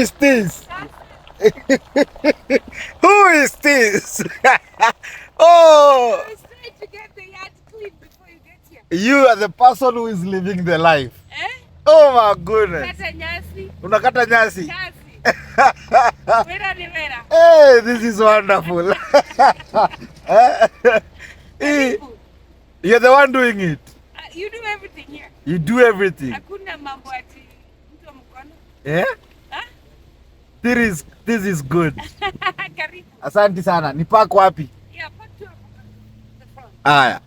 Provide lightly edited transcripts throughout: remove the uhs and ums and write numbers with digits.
is this? Who is this? Oh, I was trying to get the yard clean before you get here. you are the person who is living the life. Eh? Oh my goodness. Kata nyasi. Unakata nyasi? Nyasi. Wera ni wera. Hey, this is wonderful. Karibu. You're the one doing it. You do everything here. You do everything. Hakuna mambo ati mtu wa mkono. Yeah? Huh? This is good. Karibu. Asante sana. Ni park wapi? Yeah, park to the front. Aya.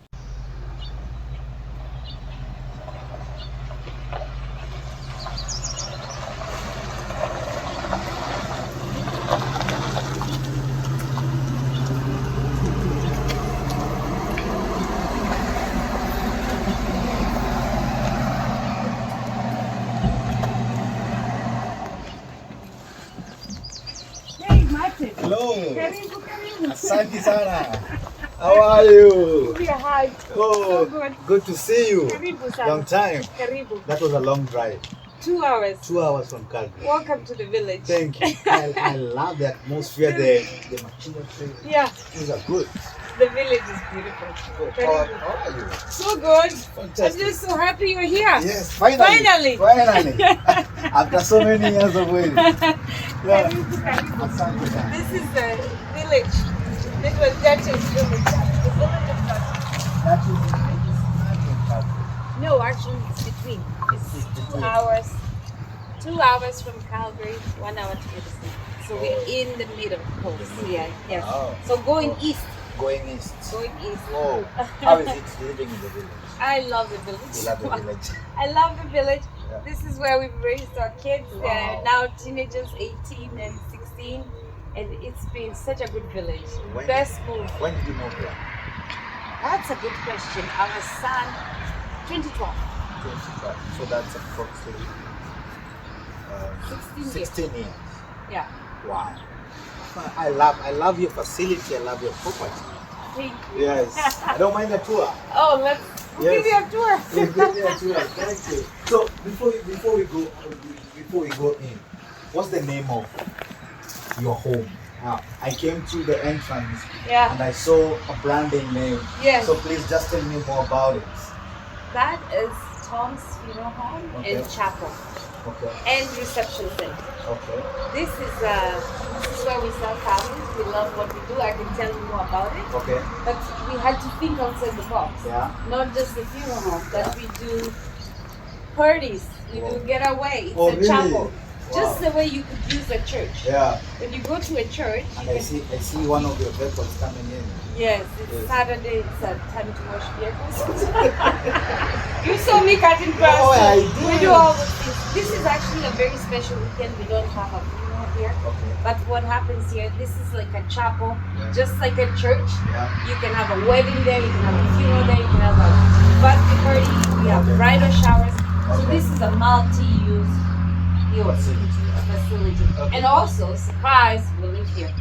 Hey, Martin. Hello. Karibu, karibu. Asante sana. How are you? We are high. Oh, So good. good to see you. Karibu sana. Long time. Karibu. That was a long drive. 2 hours. 2 hours from Calgary. Welcome to the village. Thank you. I love the atmosphere, the machinery. Yeah, These are good. the village is beautiful. How Karibu. are you? So good. Fantastic. I'm just so happy you're here. Yes, finally. Finally. After so many years of waiting. Yeah. Karibu, karibu. Asante sana. This is the village. This was Duchess village. The village of Duchess. That is the No, actually it's between. It's 2 hours. 2 hours from Calgary, 1 hour to Medicine. So we're in the middle coast. Yeah, yes. Oh. So going east. Going east. Going east. Whoa. How is it living in the village? I love the village. You love the village. I love the village. Yeah. This is where we've raised our kids. They're Wow. now teenagers, 18 and 16. And it's been such a good village. When- Best move. When did you move here? That's a good question. Our son, 2012. 25. So that's approximately 16 years. 16 years. Yeah. Wow. I love your facility. I love your property. Thank you. Yes. I don't mind the tour. Oh, let's Yes. give you a tour. Yeah, give me a tour. Thank you. So before we go in, what's the name of your home? Now, I came to the entrance Yeah. and I saw a branding name. Yes. So please just tell me more about it. That is Tom's funeral home Okay. and chapel Okay. and reception center. Okay. This is where we sell families. We love what we do. I can tell you more about it. Okay. But we had to think outside the box. Yeah. Not just the funeral home, but we do parties. We do getaway. It's Oh, a really? chapel. Wow. Just the way you could use a church. Yeah. When you go to a church, And you I can, see one of your vehicles coming in. yes, it's Yes. Saturday. It's a time to wash vehicles. You saw me cutting grass. Oh, I We did. do all those things. This is actually a very special weekend. We don't have a funeral here. Okay. But what happens here, this is like a chapel, Yeah. just like a church. Yeah. You can have a wedding there, you can have a funeral there, you can have a birthday party, we have Okay. bridal showers. So Okay. this is a multi-use facility. Okay. And also, surprise, we live here.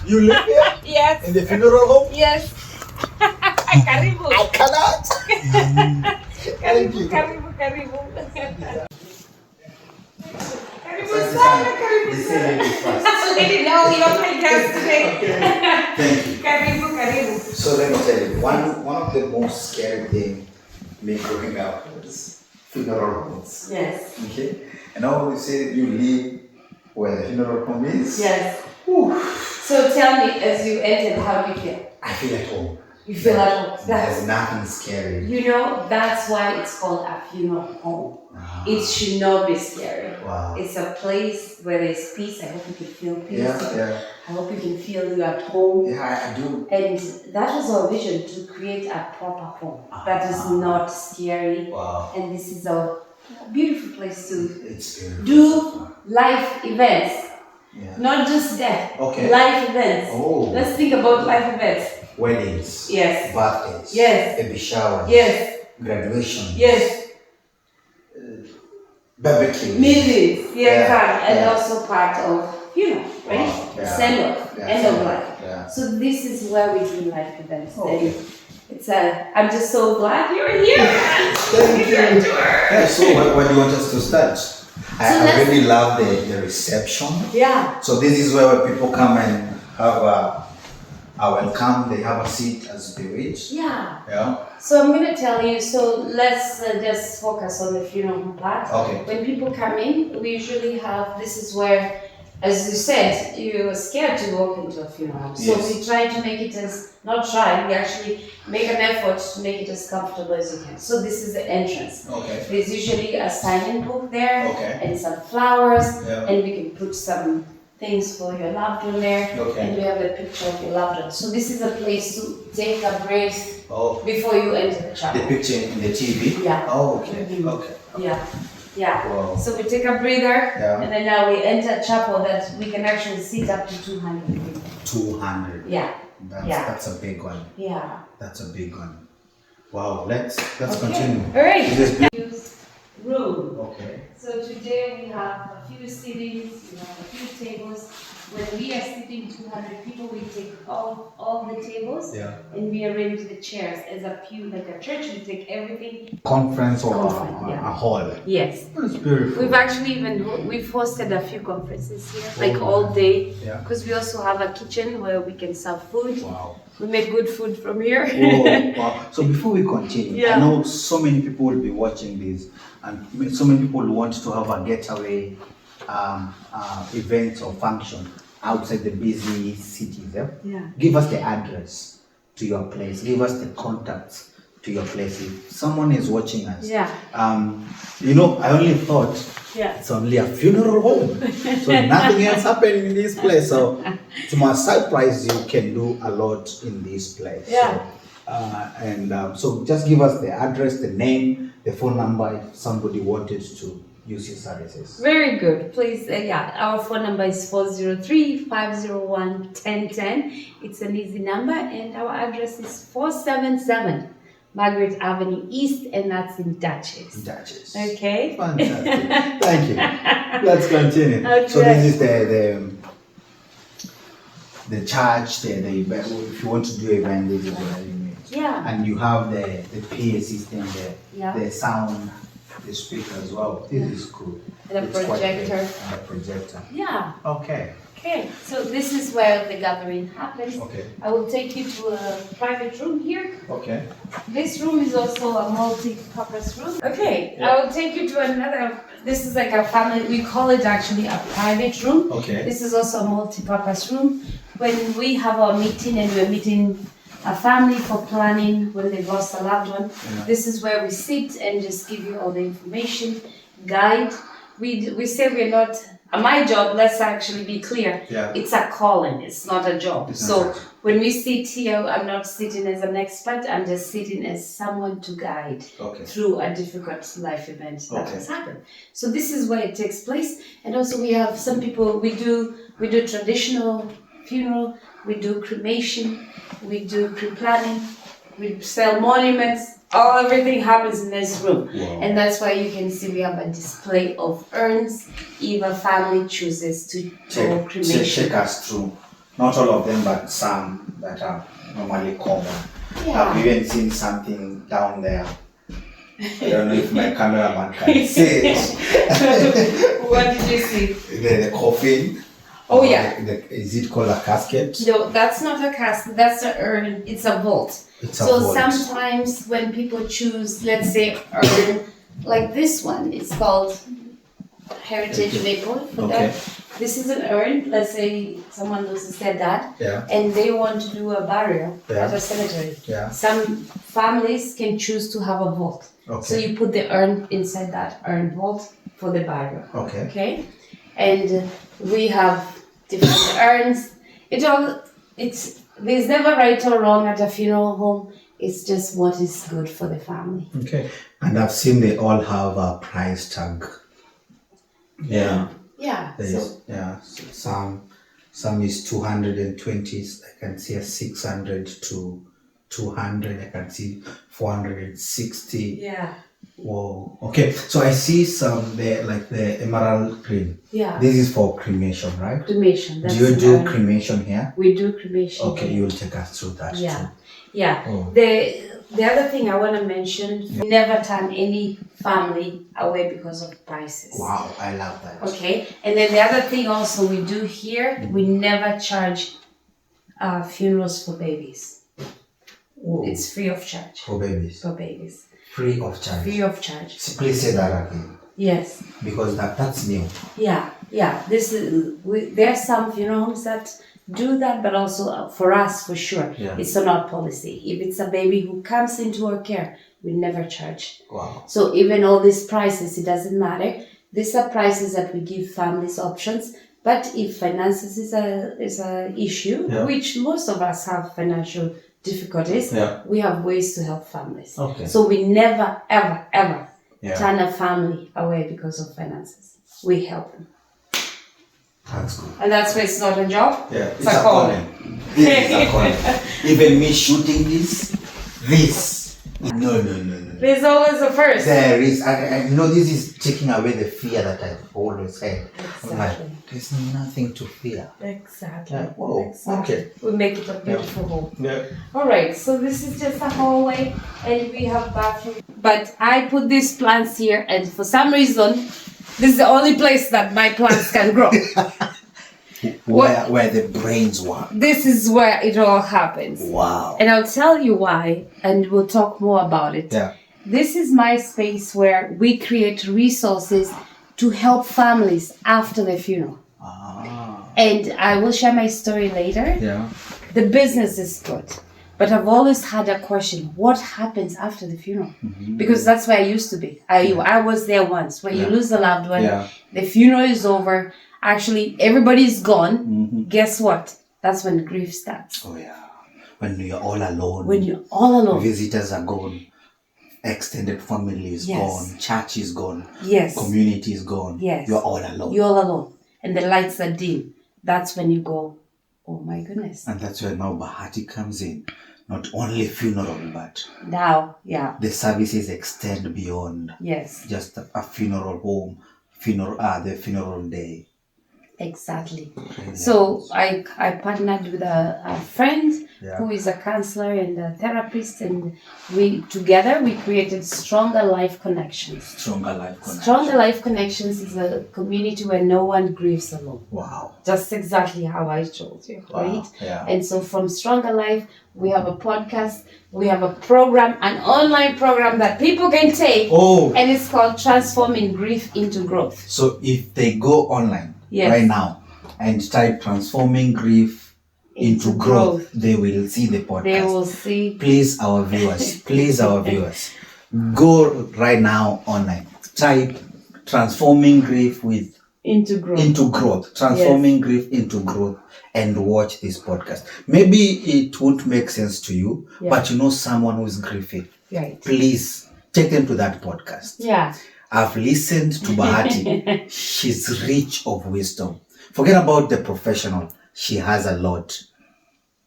You live here Yes. in the funeral home? Yes. Karibu. I cannot. Thank Karibu, you. karibu, karibu. Karibu Asante sana, sana. karibu They say sana. ladies first. No, you're my guest today. Thank you. Karibu, karibu. So let me tell you, one of the most scary things me growing up was funeral homes. Yes. Okay? And now we say you live where the funeral home is. Yes. Whew. So tell me, as you entered, how do you feel? I feel at home. You feel at home. There's nothing scary. You know, that's why it's called a funeral home. Ah, It should not be scary. wow. It's a place where there's peace. I hope you can feel peace. Yeah. I hope you can feel you at home. Yeah, I do. And that was our vision, to create a proper home that is not scary. Wow. And this is a beautiful place to It's beautiful. do life events, Yeah. not just death. Okay. Life events. Oh. Let's think about life events. Weddings. Yes. Birthdays. Yes. Baby showers. Yes. Graduation. Yes. Barbecue. Millions. Yes. Yeah, And yeah. also part of, right? Wow, The yeah. send off, Yeah, end of send-off, life. yeah. So this is where we do life events. Okay. And it's I'm just so glad you're here. Thank you. Yeah, so what do you want us to start? I really love the reception. Yeah. So this is where people come and have a welcome. They have a seat as they reach. Yeah. Yeah. So I'm gonna tell you. So let's just focus on the funeral home part. Okay. When people come in, we usually have. This is where, as you said, you're scared to walk into a funeral home. So Yes. we try to make it as not try. We actually make an effort to make it as comfortable as you can. So this is the entrance. Okay. There's usually a sign-in book there Okay. and some flowers, Yeah. and we can put some things for your loved one there, Okay. and we have a picture of your loved one. So this is a place to take a breath Oh, before you enter the the chapel. picture in the TV. Yeah. Oh, okay. Mhm. Okay. Yeah, yeah. Wow. So we take a breather, Yeah. and then now we enter a chapel that we can actually seat up to 200 people. 200. Yeah, Yeah. That's a big one. yeah. That's a big one. Wow. Let's Okay. continue. All right. This is big. Room. Okay. So today we have a few sittings, we have a few tables. When we are sitting 200 people, we take all the tables Yeah. and we arrange the chairs as a pew, like a church. We take everything. Conference or Conference, yeah. a hall. Yes. That's beautiful. We've actually we've hosted a few conferences here, like Oh, all day, Yeah. because we also have a kitchen where we can serve food. Wow. We make good food from here. Oh, wow. So before we continue, Yeah. I know so many people will be watching this, and so many people want to have a getaway event or function outside the busy cities. Yeah? Yeah. Give us the address to your place. Give us the contacts to your place. If someone is watching us, Yeah. I only thought Yeah. it's only a funeral home, so nothing else happening in this place. So, to my surprise, you can do a lot in this place. Yeah. So just give us the address, the name, the phone number if somebody wanted to use your services. Very good. Please, our phone number is 403-501-1010. It's an easy number, and our address is 477 Margaret Avenue East, and that's in Dutchess. Duchess. Okay. Fantastic. Thank you. Let's continue. So Okay. this is the church, the event. If you want to do event, this is where you meet. Yeah. And you have the PA system, Yeah. the sound, the speaker as well. This is cool. And a It's quite big. projector. And a projector. Yeah. Okay. Okay. So this is where the gathering happens. Okay. I will take you to a private room here. Okay. This room is also a multi-purpose room. Okay, Yeah. I will take you to another. This is like a family. We call it actually a private room. Okay. This is also a multi-purpose room. When we have our meeting and we're meeting a family for planning when they've lost a loved one, Yeah. this is where we sit and just give you all the information, guide. We say we're not. My job. Let's actually be clear. Yeah. It's a calling. It's not a job. It's not So a job. when we sit here, I'm not sitting as an expert. I'm just sitting as someone to guide Okay. through a difficult life event that Okay. has happened. So this is where it takes place. And also we have some people. We do traditional funeral. We do cremation. We do pre-planning. We sell monuments. Everything happens in this room. Wow. And that's why you can see we have a display of urns if a family chooses to go cremation. Check us through. Not all of them, but some that are normally common. Yeah. I've even seen something down there. I don't know if my cameraman can see it. What did you see? The coffin. Oh, yeah. Is it called a casket? No, that's not a casket. That's an urn. It's a vault. It's a So vault. sometimes when people choose, let's say, urn like this one, it's called Heritage Maple. For Okay. that. This is an urn. Let's say someone loses their dad, Yeah. and they want to do a burial Yeah. at a cemetery. Yeah. Some families can choose to have a vault. Okay. So you put the urn inside that urn vault for the burial. Okay. Okay, and we have different urns. There's never right or wrong at a funeral home. It's just what is good for the family. Okay. And I've seen they all have a price tag. Yeah. Yeah. So Some is 220. I can see a 600 to 200. I can see 460. yeah. Whoa. Okay. So I see some there, like the emerald green. Yeah. This is for cremation, right? Cremation. Do you do cremation here? We do cremation. Okay, you'll take us through that Yeah. too. Yeah. Oh. The other thing I want to mention, we never turn any family away because of prices. Wow, I love that. Okay. And then the other thing also we do here, we never charge funerals for babies. Ooh. It's free of charge. For babies. For babies. Free of charge. Free of charge. Please say that again. Yes. Because that's new. Yeah. This is there are some funeral homes that do that, but also for us, for sure, it's not our policy. If it's a baby who comes into our care, we never charge. Wow. So even all these prices, it doesn't matter. These are prices that we give families options. But if finances is a issue, which most of us have financial difficulties, we have ways to help families. Okay. So we never, ever, ever turn a family away because of finances. We help them. That's good. And that's why it's not a job. Yeah, it's a calling. This is a calling. Even me shooting this. No. There's always a first. There is. I know this is taking away the fear that I've always had. Exactly. I'm like, there's nothing to fear. Exactly. Yeah. Whoa. Exactly. Okay. We make it a beautiful home. Yeah. All right. So this is just a hallway, and we have bathroom. But I put these plants here, and for some reason, this is the only place that my plants can grow. Where the brains work. This is where it all happens. Wow. And I'll tell you why, and we'll talk more about it. Yeah. This is my space where we create resources to help families after the funeral. Ah. And I will share my story later. Yeah. The business is good. But I've always had a question, what happens after the funeral? Mm-hmm. Because that's where I used to be. I was there once. When you lose a loved one, the funeral is over. Actually, everybody's gone. Mm-hmm. Guess what? That's when grief starts. Oh yeah. When you're all alone. When you're all alone. Visitors are gone. Extended family is gone. Church is gone. Yes. Community is gone. Yes. You're all alone. You're all alone. And the lights are dim. That's when you go, oh my goodness. And that's where now Bahati comes in. Not only funeral, but Now, the services extend beyond just a funeral home, the funeral day. Exactly. Really so I partnered with a friend Yeah. who is a counselor and a therapist, and we created Stronger Life Connections. Stronger Life Connection. Stronger Life Connections is a community where no one grieves alone. Wow. Just exactly how I told you, right? Yeah. And so from Stronger Life, we have a podcast, we have a program, an online program that people can take, and it's called Transforming Grief into Growth. So if they go online right now and type Transforming Grief into growth, they will see the podcast. They will see. Please, our viewers, go right now online. Type Transforming Grief into growth. Transforming grief into growth, and watch this podcast. Maybe it won't make sense to you, but you know someone who is grieving. Right. Please take them to that podcast. Yeah. I've listened to Bahati. She's rich of wisdom. Forget about the professional. She has a lot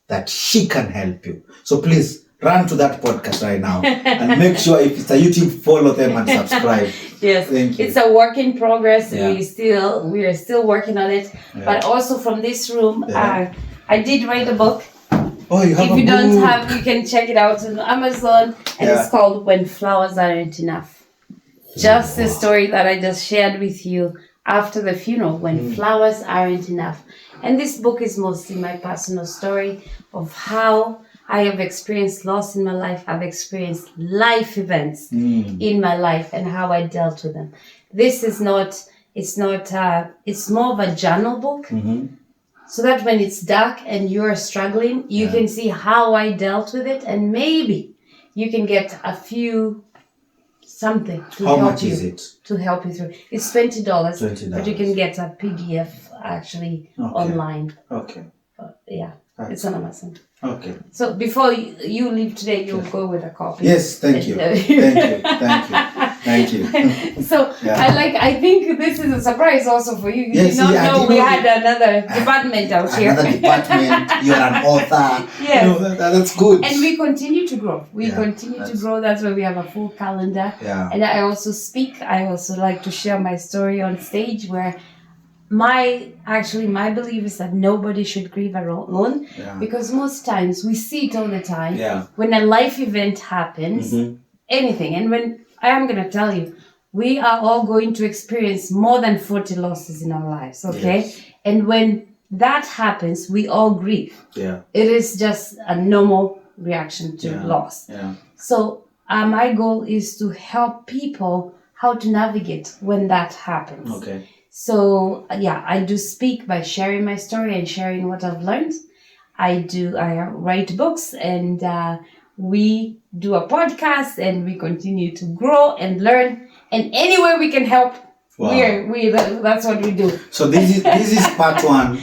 that she can help you. So please run to that podcast right now and make sure if it's a YouTube, follow them and subscribe. Yes, Thank you. It's a work in progress. Yeah. We are still working on it. Yeah. But also from this room, I did write a book. Oh, you have If a you don't book. have, you can check it out on Amazon, and it's called When Flowers Aren't Enough. Just the story that I just shared with you after the funeral, when flowers aren't enough. And this book is mostly my personal story of how I have experienced loss in my life. I've experienced life events in my life and how I dealt with them. This is it's more of a journal book. So that when it's dark and you're struggling, you can see how I dealt with it, and maybe you can get a few something to How help much you. is it? To help you through. It's $20, $20. but you can get a PDF actually online. Okay. It's on Amazon. Okay. So before you leave today, you'll go with a copy. Yes, thank you. Thank you. Thank you. So Yeah. I think this is a surprise also for you. You Yes, did not yeah, I know did we not- had another department out here. Another department. You're an author. Yes. You know, that's good. And we continue to grow. We Yeah, continue to that's- grow. That's why we have a full calendar. Yeah. And I also speak. I also like to share my story on stage where my belief is that nobody should grieve alone, Yeah. because most times we see it all the time. Yeah. When a life event happens, anything, and when I am going to tell you, we are all going to experience more than 40 losses in our lives, okay? Yes. And when that happens, we all grieve. Yeah. It is just a normal reaction to Yeah. loss. Yeah. So my goal is to help people how to navigate when that happens. Okay. So yeah, I do speak by sharing my story and sharing what I've learned. I write books, and we do a podcast, and we continue to grow and learn. And anywhere we can help, Wow. that's what we do. So this is part one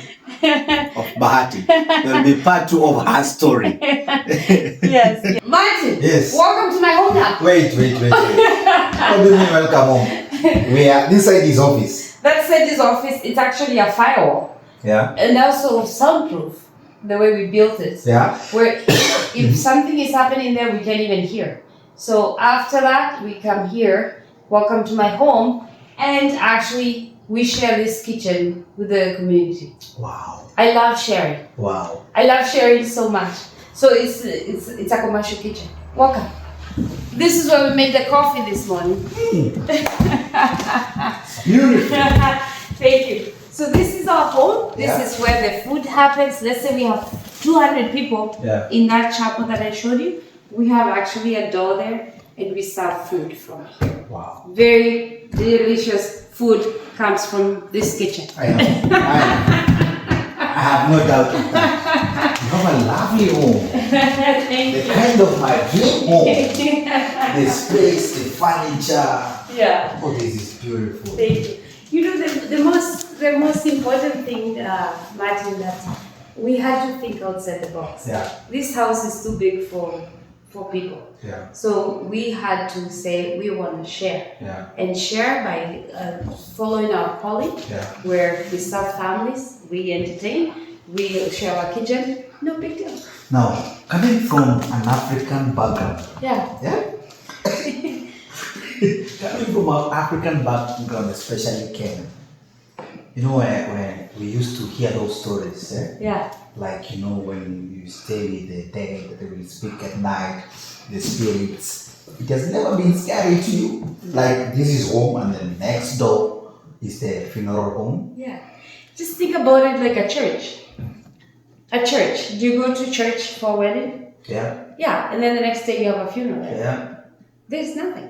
of Bahati. There will be part two of her story. Yes. Martin. Yes. Welcome to my home now. Wait. How do you mean welcome home? This side is office. That said, this office, it's actually a firewall, Yeah. and also soundproof. The way we built it. Yeah. Where if something is happening there, we can't even hear. So after that, we come here. Welcome to my home, and actually we share this kitchen with the community. Wow. I love sharing. Wow. I love sharing so much. So it's a commercial kitchen. Welcome. This is where we made the coffee this morning. Beautiful. Thank you. So this is our home. This Yeah. is where the food happens. Let's say we have 200 people Yeah. in that chapel that I showed you. We have actually a door there, and we serve food from here. Wow. Very delicious food comes from this kitchen. I have no doubt of that. You have a lovely home. Thank The you. kind of my dream home. The space, the furniture. Yeah. Oh, this is beautiful. Thank you. You know, the most important thing, Martin, that we had to think outside the box. Yeah. This house is too big for people. Yeah. So we had to say we want to share. Yeah. And share by following our calling, Yeah. where we serve families, we entertain, we share our kitchen. No big deal. Now, coming from an African background. Yeah. Yeah. Coming from an African background, especially Kenya. You know, when we used to hear those stories, Yeah. like, you know, when you stay with the dead, they will speak at night, the spirits. It has never been scary to you. Like, this is home, and then next door is the funeral home. Yeah. Just think about it like a church. A church. Do you go to church for a wedding? Yeah. Yeah. And then the next day you have a funeral. Yeah. There's nothing,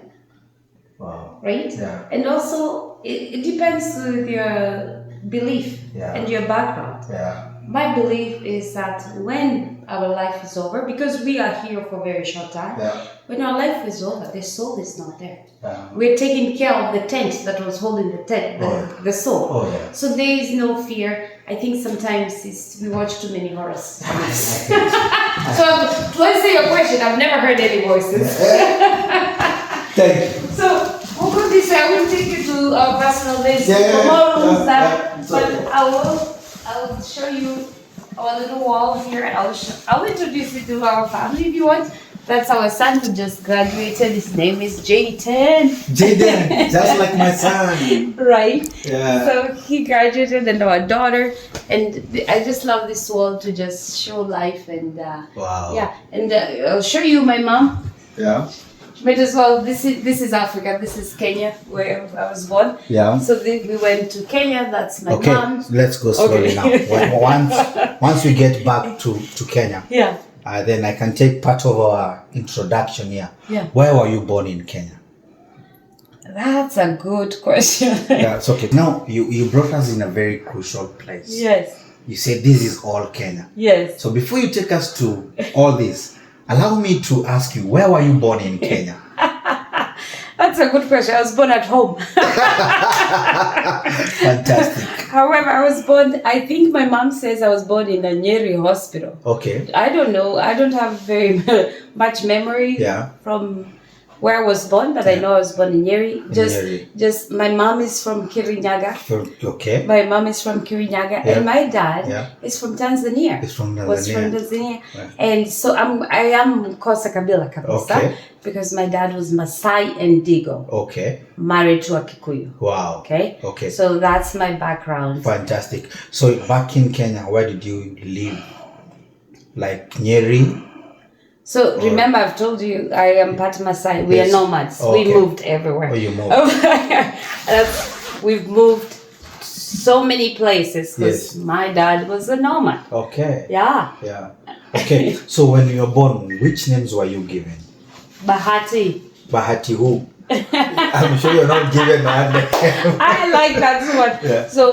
Wow. right? Yeah. And also, it depends with your belief Yeah. and your background. Yeah. My belief is that when our life is over, because we are here for a very short time, Yeah. when our life is over, the soul is not there. Yeah. We're taking care of the tent that was holding the tent, the soul. Oh, yeah. So there is no fear. I think sometimes we watch too many horror stories. So to answer your question, I've never heard any voices. Thank you. So we'll go this way. I will take you to our personal list. Yeah, yeah, More rooms yeah, that, yeah, it's but okay. I'll show you our little wall here. I'll introduce you to our family if you want. That's our son who just graduated. His name is Jayden. Jaden, just like my son. Right. Yeah. So he graduated, and our daughter, and I just love this wall to just show life and Wow. yeah. And I'll show you my mom. Yeah. Might as well. This is Africa. This is Kenya, where I was born. Yeah. So we went to Kenya. That's my Okay, mom. let's go slowly Okay. now. Once we get back to Kenya, Yeah. then I can take part of our introduction here. Yeah. Where were you born in Kenya? That's a good question. Yeah, it's okay. Now, you brought us in a very crucial place. Yes. You said this is all Kenya. Yes. So before you take us to all this, allow me to ask you, where were you born in Kenya? That's a good question. I was born at home. Fantastic. However, I was born, I think my mom says I was born in a Nyeri hospital. Okay. I don't know. I don't have very much memory Yeah. from where I was born, but I know I was born in Nyeri. Nyeri. Just my mom is from Kirinyaga. Okay. My mom is from Kirinyaga, Yeah. and my dad Yeah. is from Tanzania. It's from Was from Tanzania. Tanzania, Right. and so I am Kosa Kabila kabisa, Okay. because my dad was Masai and Digo, Okay. married to a Kikuyu. Wow. Okay. Okay. So that's my background. Fantastic. So back in Kenya, where did you live? Like Nyeri? So remember, I've told you I am part Masai. We Yes. are nomads. Okay. We moved everywhere. Oh, you moved. We've moved so many places because Yes. my dad was a nomad. Okay. Yeah. Yeah. Okay. So when you were born, which names were you given? Bahati. Bahati who? I'm sure you're not given that name. I like that so much. Yeah. So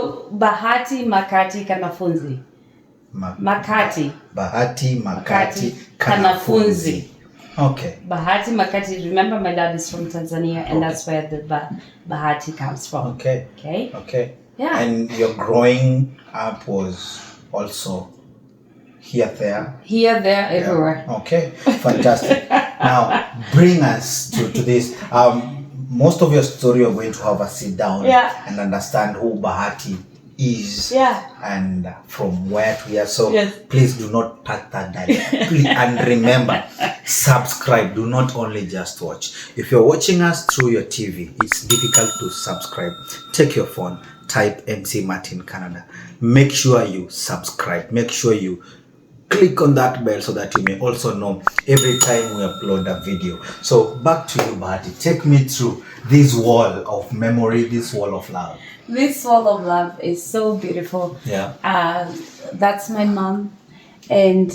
Bahati Makati Kanafunzi. Makati. Bahati Makati Kanafunzi. Okay. Bahati Makati. Remember, my dad is from Tanzania, and that's where the Bahati comes from. Okay. Okay. Okay. Yeah. And your growing up was also here, there. Here, there, everywhere. Okay, fantastic. Now, bring us to this. Most of your story, you're going to have a sit down and understand who Bahati is and from where to here. So please do not touch that dial. Please, and remember, subscribe. Do not only just watch. If you're watching us through your TV, it's difficult to subscribe. Take your phone, type MC Martin Canada. Make sure you subscribe. Make sure you click on that bell so that you may also know every time we upload a video. So back to you, Bahati. Take me through this wall of memory, this wall of love. This wall of love is so beautiful. Yeah. That's my mom and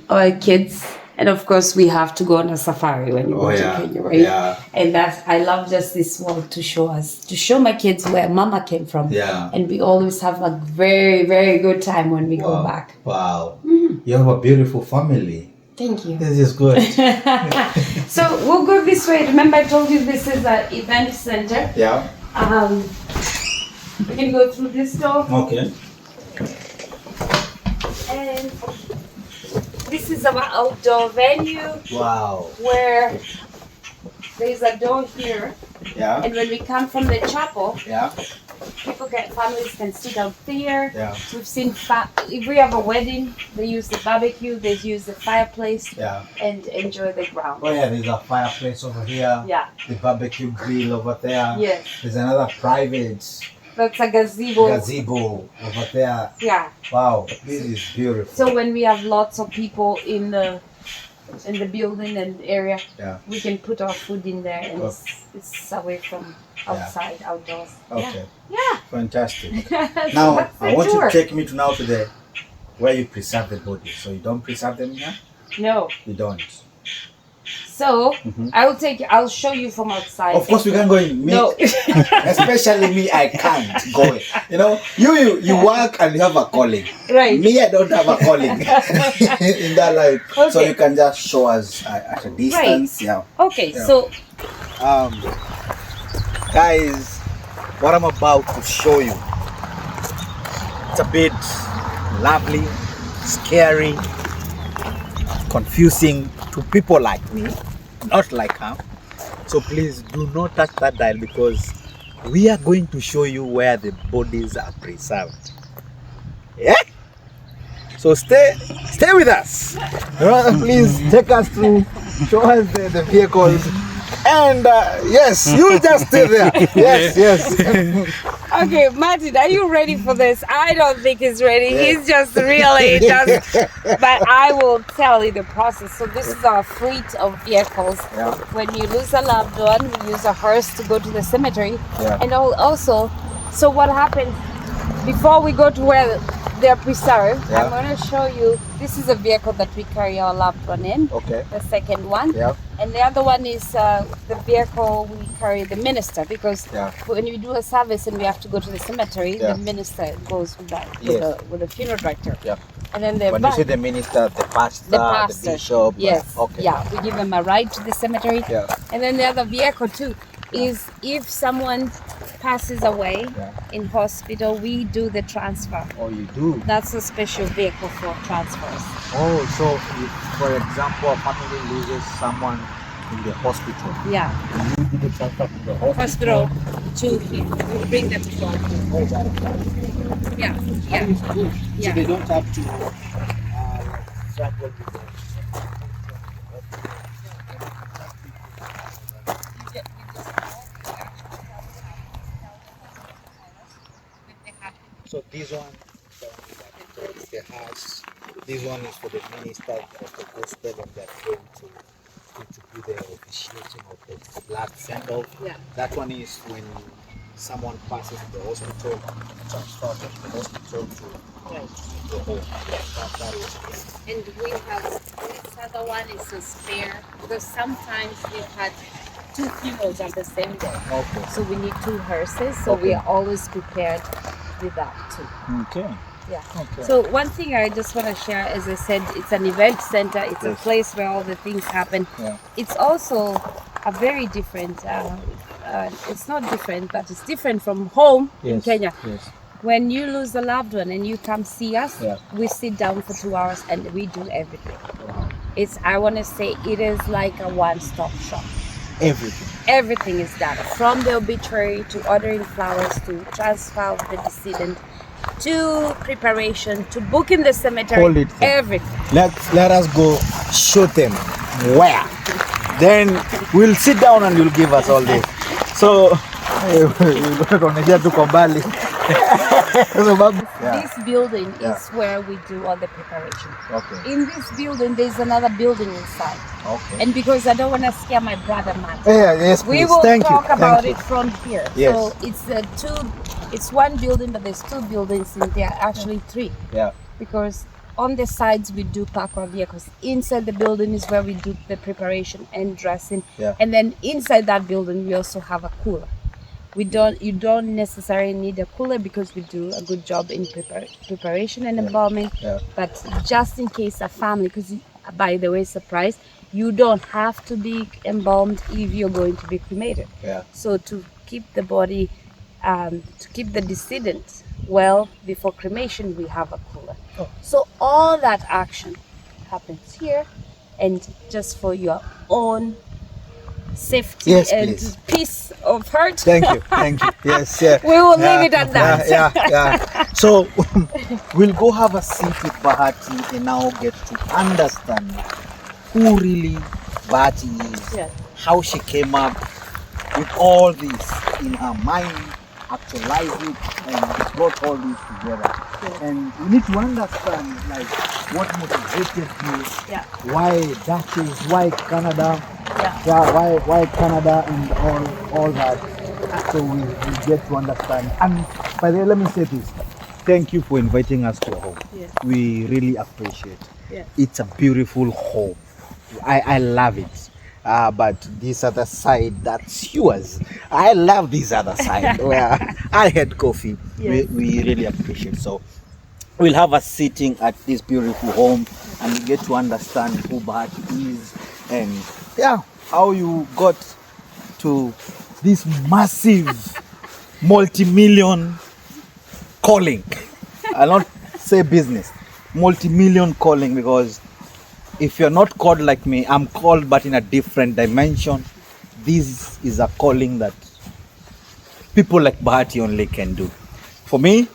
our kids. And of course, we have to go on a safari when you go to Kenya, right? Yeah. And I love just this wall to show my kids where mama came from. Yeah. And we always have a very, very good time when we go back. Wow. You have a beautiful family. Thank you. This is good. So we'll go this way. Remember, I told you this is an event center. Yeah. We can go through this door. Okay. And this is our outdoor venue. Wow. Where there's a door here. Yeah. And when we come from the chapel, Yeah. families can sit out there. Yeah. We've seen, if we have a wedding, they use the barbecue, they use the fireplace Yeah. and enjoy the ground. Oh yeah, there's a fireplace over here. Yeah. The barbecue grill over there. Yes. There's another private That's a gazebo. gazebo over there. Yeah. Wow, this is beautiful. So when we have lots of people in the building and area, we can put our food in there and it's away from outside, outdoors. Okay. Yeah. Fantastic. So Now that's the I want tour. you to take me to now to the where you preserve the body. So you don't preserve them here? No. You don't. So I'll show you from outside. Of course we can't go in. Me, No. especially me, I can't go in. You know, you work and you have a calling. Right. Me, I don't have a calling in that life. So Okay. you can just show us at a distance. Yeah. Okay, Yeah. so Guys, what I'm about to show you, it's a bit lovely, scary, confusing to people like me, not like her. So please do not touch that dial because we are going to show you where the bodies are preserved. Yeah? So stay with us. Please take us through, show us the vehicles. And yes, you just stay there. Yes. okay, Martin, are you ready for this? I don't think he's ready. He's just really just. But I will tell you the process. So this is our fleet of vehicles. Yeah. When you lose a loved one, we use a hearse to go to the cemetery. Yeah. And also, so what happens before we go to where they're preserved? Yeah. I'm going to show you. This is a vehicle that we carry our loved one in. Okay. The second one. Yeah. And the other one is the vehicle we carry the minister, because when you do a service and we have to go to the cemetery, the minister goes with that, with the funeral director. Yeah. And then When you say the minister, the pastor, the bishop. Yes. Okay. Yeah, we give them a ride to the cemetery. Yeah. And then the other vehicle too is if someone passes away in hospital, we do the transfer. Oh, you do? That's a special vehicle for transfers. Oh, so if, for example, a family loses someone in the hospital. Yeah. You did the transfer to the hospital. Hospital to here. We bring them to Yeah. That is good. Yeah. So they don't have to struggle with the So this one, the house. This one is for the minister of the gospel, and they're going to do the officiation of the last send off. Yeah. That one is when someone passes the hospital, transfer from the hospital to the home. That is And we have this other one is a spare because sometimes we've had 2 funerals on the same day. okay. So we need 2 hearses. So we are always prepared with that too. Okay. Yeah. Okay. So one thing I just want to share, as I said, it's an event center. It's a Yes. place where all the things happen. Yeah. It's also a very different. It's not different, but it's different from home in Kenya. Yes. When you lose a loved one and you come see us, Yeah. we sit down for 2 hours and we do everything. I want to say it is like a one-stop shop. Everything. Everything is done, from the obituary to ordering flowers to transfer of the decedent to preparation to booking the cemetery. Hold it there. Everything. Let us go show them where. Then we'll sit down and you'll give us all this. So tunaonyesha tuko mbali. This building Yeah. is where we do all the preparation. Okay. In this building, there's another building inside. Okay. And because I don't want to scare my brother, Matt, Yeah, yes, we please. will Thank talk you. about Thank it from here. Yes. So it's one building, but there's 2 buildings in there, actually 3. you. Yeah. Because on the sides we do park our vehicles. Inside the building is where we do the preparation and dressing. Yeah. And then inside that building we also have a cooler. You don't necessarily need a cooler because we do a good job in preparation and embalming. Yeah. But just in case a family, because by the way, surprise, you don't have to be embalmed if you're going to be cremated. Yeah. So to keep the body, to keep the decedent well before cremation, we have a cooler. Oh. So all that action happens here, and just for your own safety Yes, and please. peace of heart. Thank you. Thank you. Yes. Yeah. We will leave it at that. Yeah. So we'll go have a seat with Bahati and now get to understand who really Bahati is, Yeah. how she came up with all this in her mind, actualize it, and brought all this together. Yeah. And we need to understand like what motivated you, Yeah. why Dutchess, why Canada, Yeah. why Canada, and all that. So we get to understand. And by the way, let me say this: thank you for inviting us to your home. Yeah. We really appreciate. Yeah. It's a beautiful home. I love it. But this other side, that's yours. I love this other side where I had coffee. Yes. We really appreciate. So we'll have us sitting at this beautiful home and we get to understand who Bahati is and how you got to this massive multi-million calling. I'll not say business, multi-million calling, because if you're not called like me, I'm called but in a different dimension. This is a calling that people like Bahati only can do. For me,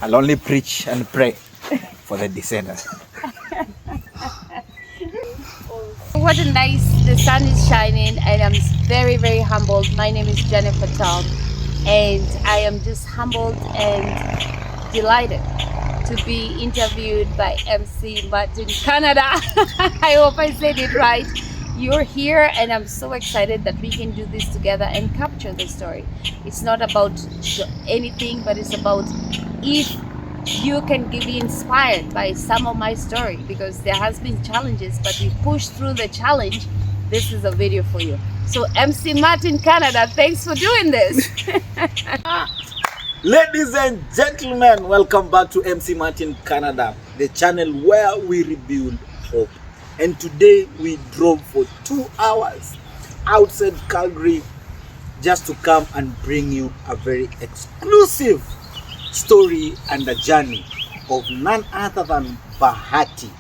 I'll only preach and pray for the descendants. What a nice, the sun is shining and I'm very, very humbled. My name is Jennifer Tom and I am just humbled and delighted to be interviewed by MC Martin Canada. I hope I said it right. You're here and I'm so excited that we can do this together and capture the story. It's not about anything, but it's about if you can be inspired by some of my story, because there has been challenges, but we pushed through the challenge. This is a video for you. So MC Martin Canada, thanks for doing this. Ladies and gentlemen, welcome back to MC Martin Canada, the channel where we rebuild hope. And today we drove for 2 hours outside Calgary just to come and bring you a very exclusive story and a journey of none other than Bahati.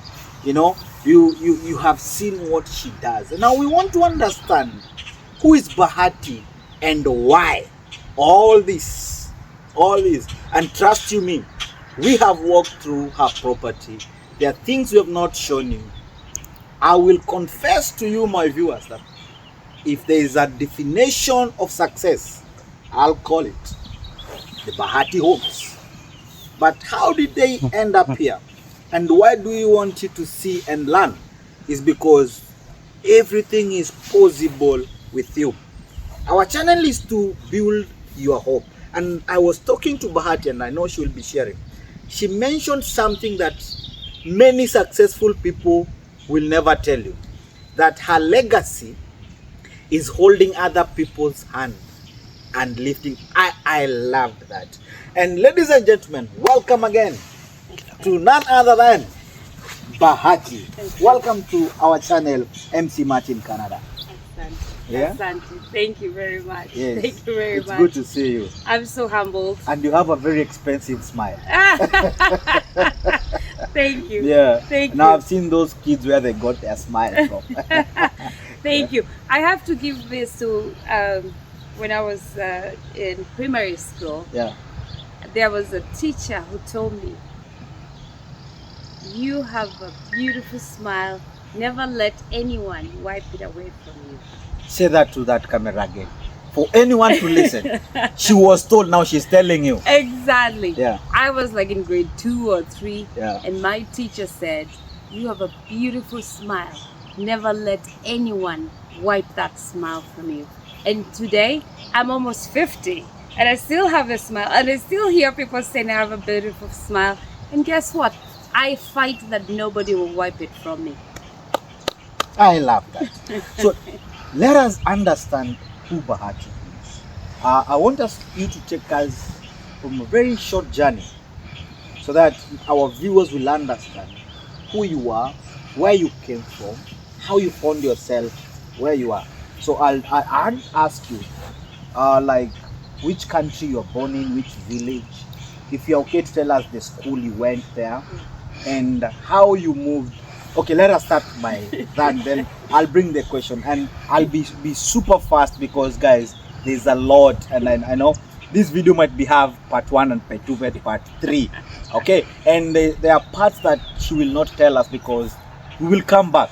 You know, you have seen what she does. Now we want to understand who is Bahati and why all this. And trust you me, we have walked through her property. There are things we have not shown you. I will confess to you, my viewers, that if there is a definition of success, I'll call it the Bahati homes. But how did they end up here? And why do we want you to see and learn? Is because everything is possible with you. Our channel is to build your hope. And I was talking to Bahati, and I know she will be sharing. She mentioned something that many successful people will never tell you, that her legacy is holding other people's hand and lifting. I loved that. And ladies and gentlemen, welcome again to none other than Bahati. Welcome to our channel, MC Martin Canada. Yeah? Asante. Thank you very much. Yes. Thank you very It's much. good to see you. I'm so humbled. And you have a very expensive smile. Thank you. Yeah. Thank now you. I've seen those kids where they got their smile from. Thank you. I have to give this to when I was in primary school. Yeah. There was a teacher who told me, "You have a beautiful smile. Never let anyone wipe it away from you." Say that to that camera again. For anyone to listen. She was told, now she's telling you. Exactly. Yeah. I was like in grade 2 or 3, Yeah. and my teacher said, "You have a beautiful smile. Never let anyone wipe that smile from you." And today, I'm almost 50, and I still have a smile, and I still hear people saying I have a beautiful smile. And guess what? I fight that nobody will wipe it from me. I love that. So let us understand who Bahati is. I want you to take us from a very short journey so that our viewers will understand who you are, where you came from, how you found yourself where you are. So I'll ask you, like, which country you're born in, which village. If you're okay to tell us the school you went there and how you moved. Okay, let us start by that, then I'll bring the question, and I'll be super fast because, guys, there's a lot, and I know this video might be have part 1 and part 2 and part 3. Okay, and there are parts that she will not tell us because we will come back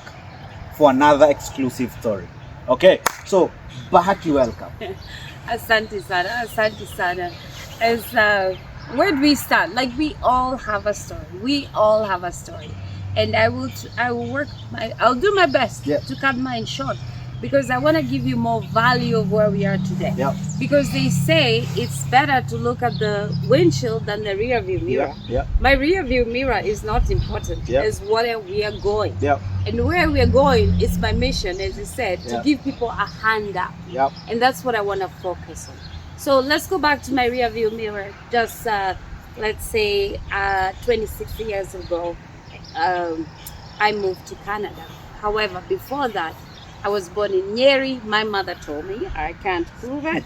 for another exclusive story. Okay, so Bahati, welcome. Asante sana, asante sana. As where do we start? Like, we all have a story. We all have a story, and I will I'll do my best Yeah. to cut mine short, because I want to give you more value of where we are today. Yeah. Because they say it's better to look at the windshield than the rear view mirror. Yeah. My rear view mirror is not important. Yeah. It's where we are going. Yeah. And where we are going is my mission, as you said, Yeah. to give people a hand up. Yeah. And that's what I want to focus on. So let's go back to my rear view mirror. Just let's say 26 years ago, I moved to Canada. However, before that, I was born in Nyeri. My mother told me, I can't prove it.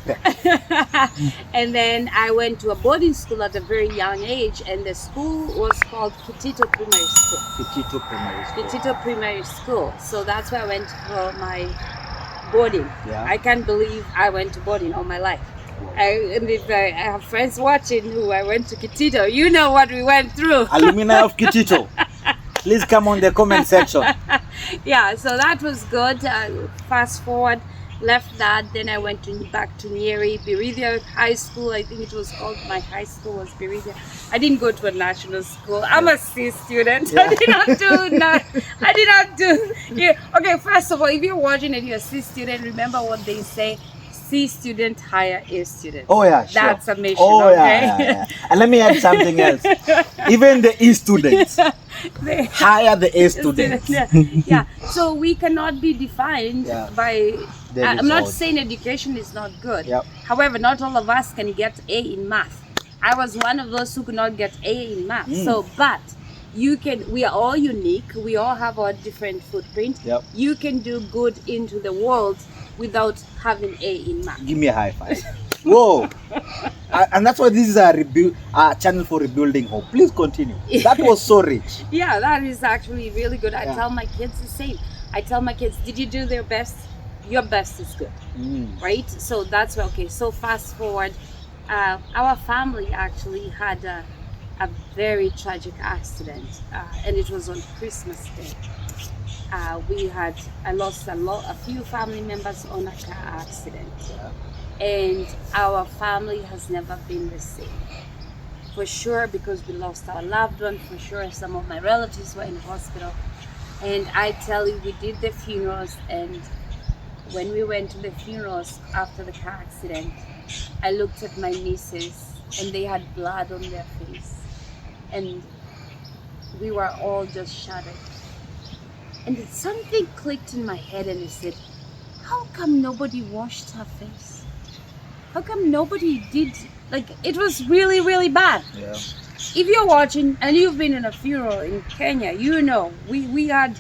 And then I went to a boarding school at a very young age, and the school was called Kitito Primary School. Kitito Primary School. Kitito Primary School. So that's where I went for my boarding. Yeah. I can't believe I went to boarding all my life. And if I have friends watching who I went to Kitito, you know what we went through. Alumni of Kitito, please come on the comment section. Yeah, so that was good. Fast forward, left that, then I went back to Nyeri, Bereithia High School. I think it was called, my high school was Bereithia. I didn't go to a national school. I'm a C student. Yeah. I did not do. Yeah. Okay, first of all, if you're watching and you're a C student, remember what they say: C student, hire A student. Oh yeah, sure. That's a mission. Oh okay? yeah. And let me add something else. Even the E students They- hire the A students. Yeah. So we cannot be defined Yeah. by. The I'm not result. saying education is not good. Yep. However, not all of us can get A in math. I was one of those who could not get A in math. So, but you can. We are all unique. We all have our different footprint. Yep. You can do good into the world without having A in math. Give me a high five. Whoa. And that's why this is a channel for rebuilding hope. Please continue. That was so rich. Yeah, that is actually really good. I Yeah. tell my kids the same. I tell my kids, did you do their best? Your best is good, right? So that's why, okay, so fast forward. Our family actually had a very tragic accident, and it was on Christmas Day. I lost a few family members on a car accident, and our family has never been the same. For sure, because we lost our loved one. For sure, some of my relatives were in hospital, and I tell you, we did the funerals, and when we went to the funerals after the car accident, I looked at my nieces, and they had blood on their face, and we were all just shattered. And something clicked in my head, and I said, how come nobody washed her face? How come nobody did, like, it was really, really bad. Yeah. If you're watching and you've been in a funeral in Kenya, you know, we had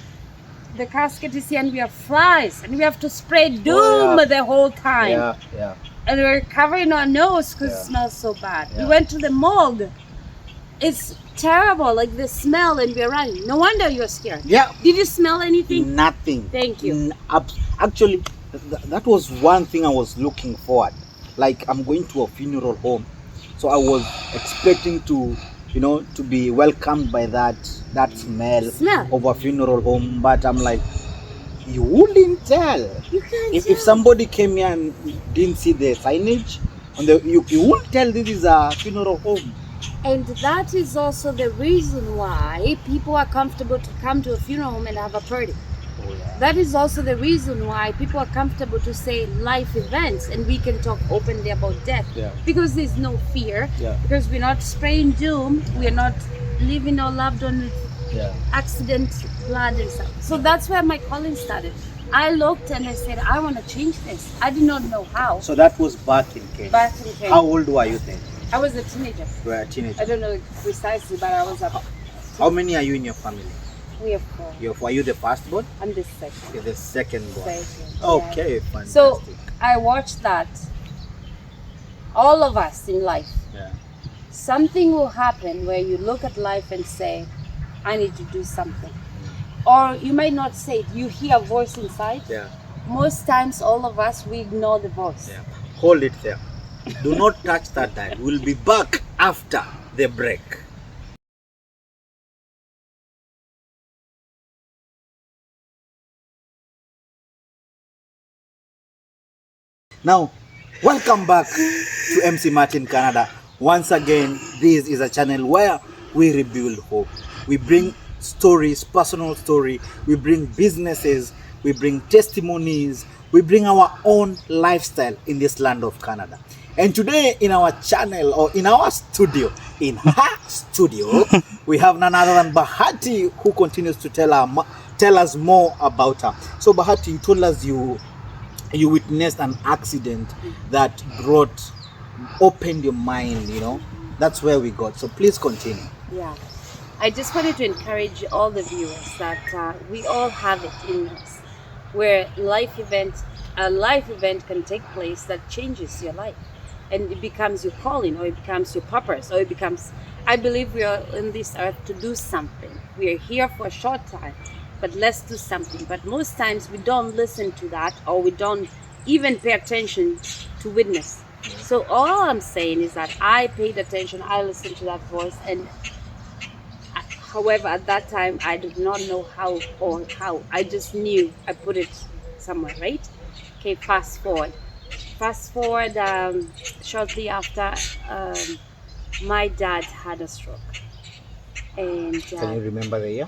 the casket is here and we have flies and we have to spray doom the whole time. Yeah. And we're covering our nose because it smells so bad. We went to the morgue. It's terrible, like the smell, and we're running. No wonder you're scared. Yeah. Did you smell anything? Nothing. Thank you. Actually, that was one thing I was looking forward. Like, I'm going to a funeral home, so I was expecting to, to be welcomed by that smell of a funeral home. But I'm like, you wouldn't tell. You can't If somebody came here and didn't see the signage, you wouldn't tell this is a funeral home. And that is also the reason why people are comfortable to come to a funeral home and have a party. Oh, yeah. That is also the reason why people are comfortable to say life events and we can talk openly about death. Yeah. Because there's no fear. Yeah. Because we're not spraying doom. We're not leaving our loved one with accident, blood and stuff. So that's where my calling started. I looked and I said, I want to change this. I did not know how. So that was back in Kenya. Back in Kenya. How old were you then? I was a teenager. You were a teenager. I don't know precisely, but I was a... How many are you in your family? We have four. Were you the first born? I'm the second. You're the second born. Second, Okay, fantastic. So I watched that. All of us in life, something will happen where you look at life and say, I need to do something. Or you might not say it, you hear a voice inside. Yeah. Most times, all of us, we ignore the voice. Yeah. Hold it there. Do not touch that dial. We'll be back after the break. Now, welcome back to MC Martin Canada. Once again, this is a channel where we rebuild hope. We bring stories, personal story, we bring businesses, we bring testimonies, we bring our own lifestyle in this land of Canada. And today in our channel, or in our studio, we have none other than Bahati, who continues to tell us more about her. So Bahati, you told us you witnessed an accident that opened your mind, That's where we got. So please continue. Yeah. I just wanted to encourage all the viewers that we all have it in us, where a life event can take place that changes your life, and it becomes your calling, or it becomes your purpose, or it becomes, I believe we are on this earth to do something. We are here for a short time, but let's do something. But most times we don't listen to that, or we don't even pay attention to witness. So all I'm saying is that I paid attention, I listened to that voice, and however, at that time, I did not know how. I just knew I put it somewhere, right? Okay, fast forward. Shortly after, my dad had a stroke. And Can you remember the year?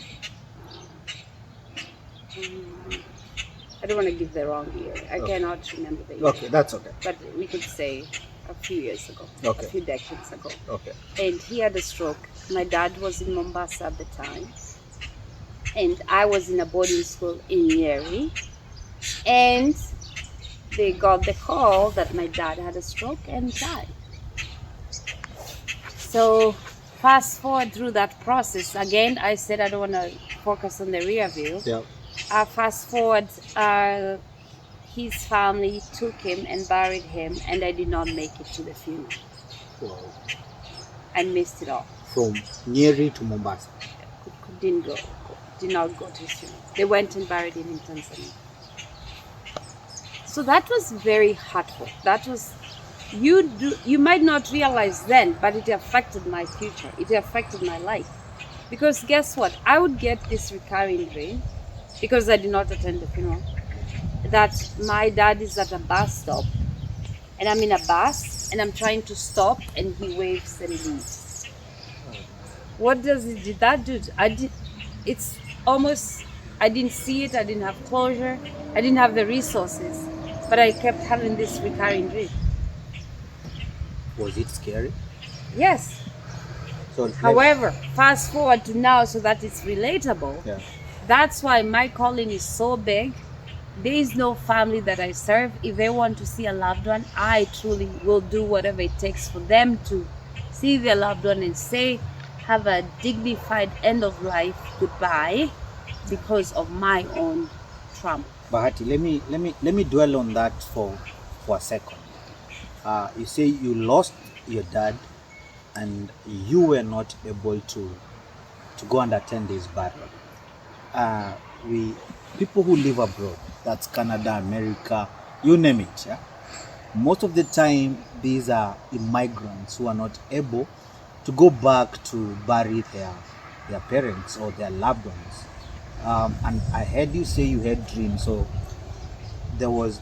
I don't want to give the wrong year. I cannot remember the year. Okay, that's okay. But we could say a few years ago, a few decades ago. Okay. And he had a stroke. My dad was in Mombasa at the time, and I was in a boarding school in Nyeri, and they got the call that my dad had a stroke and died. So fast forward through that process. Again, I said I don't want to focus on the rear view. Yeah. Fast forward, his family took him and buried him, and I did not make it to the funeral. Wow. I missed it all. From Nyeri to Mombasa. Did not go to his funeral. They went and buried him in Tanzania. So that was very hurtful. That was, you might not realize then, but it affected my future. It affected my life. Because guess what? I would get this recurring dream, because I did not attend the funeral, that my dad is at a bus stop and I'm in a bus and I'm trying to stop and he waves and leaves. What did that do? It's almost, I didn't see it, I didn't have closure, I didn't have the resources, but I kept having this recurring dream. Was it scary? Yes. So However, fast forward to now so that it's relatable. yeah. That's why my calling is so big. There is no family that I serve. If they want to see a loved one, I truly will do whatever it takes for them to see their loved one and say, have a dignified end of life goodbye because of my own trauma. Bahati, let me dwell on that for a second. You say you lost your dad and you were not able to go and attend his burial. People who live abroad, that's Canada, America, you name it, yeah? Most of the time these are immigrants who are not able to go back to bury their parents or their loved ones. And I heard you say you had dreams, so there was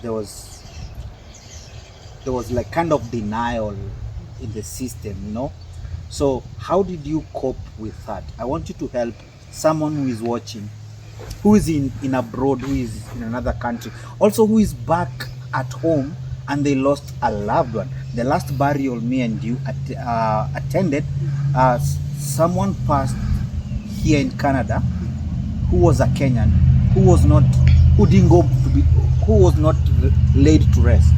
like kind of denial in the system, you know. So how did you cope with that? I want you to help someone who is watching, who is in abroad, who is in another country, also who is back at home and they lost a loved one. The last burial me and you attended, someone passed here in Canada who was a Kenyan, who was not laid to rest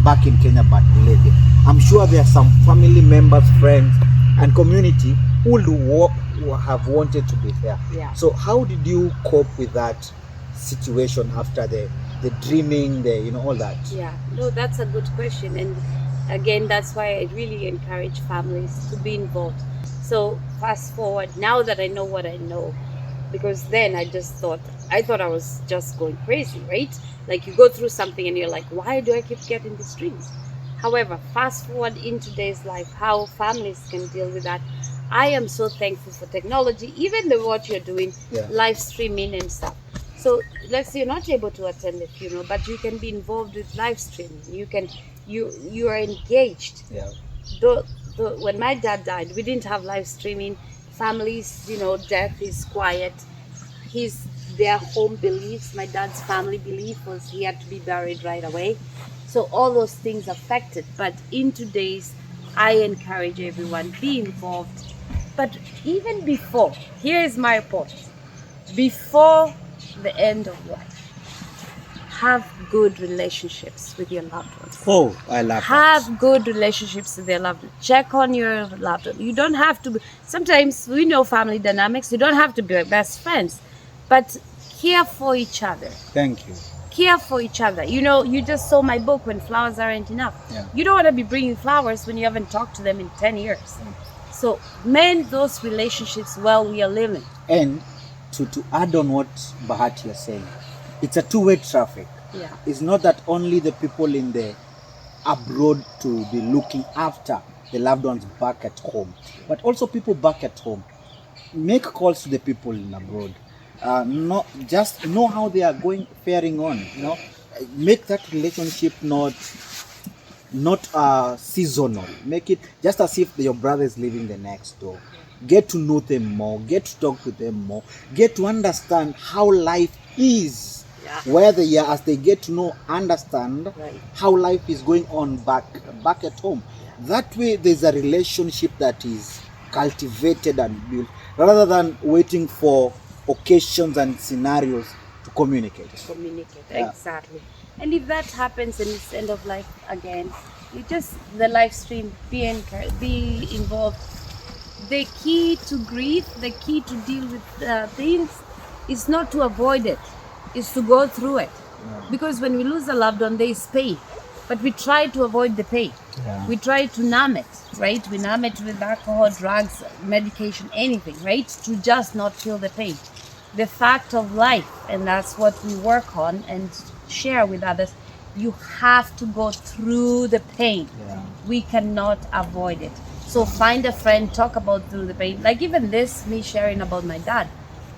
back in Kenya, but laid there. I'm sure there are some family members, friends, and community who have wanted to be there. Yeah. So how did you cope with that situation after the dreaming, all that? Yeah, no, that's a good question. And again, that's why I really encourage families to be involved. So fast forward, now that I know what I know, because then I thought I was just going crazy, right? Like you go through something and you're like, why do I keep getting these dreams? However, fast forward in today's life, how families can deal with that. I am so thankful for technology, even what you're doing, Yeah. live streaming and stuff. So let's say you're not able to attend the funeral, but you can be involved with live streaming. You are engaged. Yeah. When my dad died, we didn't have live streaming. Families, death is quiet. Their home beliefs, my dad's family belief was he had to be buried right away. So all those things affected. But in today's, I encourage everyone, be involved. But even before, here is my point. Before the end of life, have good relationships with your loved ones. Oh, I love that. Have good relationships with your loved ones. Check on your loved ones. You don't have to be, sometimes we know family dynamics, you don't have to be best friends, but care for each other. Thank you. Care for each other. You just saw my book, When Flowers Aren't Enough. Yeah. You don't want to be bringing flowers when you haven't talked to them in 10 years. So mend those relationships while we are living. And to add on what Bahati is saying, it's a two-way traffic. Yeah. It's not that only the people in the abroad to be looking after the loved ones back at home, but also people back at home. Make calls to the people in abroad. Just know how they are faring on. Make that relationship not seasonal. Make it just as if your brother is living the next door. Get to know them more. Get to talk to them more. Get to understand how life is. Yeah. Where they are, as they get to understand Right. how life is going on back at home. That way, there's a relationship that is cultivated and built, rather than waiting for occasions and scenarios to communicate. Yeah. Exactly. And if that happens and it's end of life again, the live stream, be involved. The key to grief, the key to deal with things is not to avoid it, is to go through it. Because when we lose a loved one, there is pain. But we try to avoid the pain. Yeah. We try to numb it, right? We numb it with alcohol, drugs, medication, anything, right? To just not feel the pain. The fact of life, and that's what we work on and share with others, you have to go through the pain. Yeah. We cannot avoid it. So find a friend, talk about through the pain. Like even this, me sharing about my dad,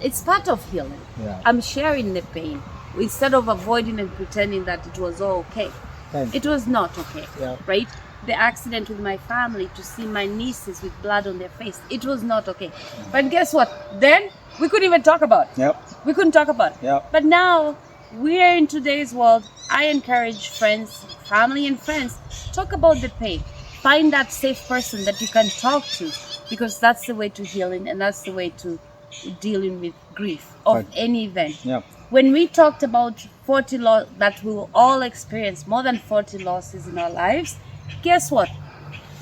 it's part of healing. Yeah. I'm sharing the pain instead of avoiding and pretending that it was all okay. And- It was not okay, Yeah. right? The accident with my family, to see my nieces with blood on their face, it was not okay. But guess what? Then we couldn't even talk about it. Yep. We couldn't talk about it. Yep. But now we're in today's world. I encourage friends, family and friends, talk about the pain. Find that safe person that you can talk to, because that's the way to healing and that's the way to dealing with grief of Right. any event. Yep. When we talked about 40 loss, that we will all experience more than 40 losses in our lives, guess what?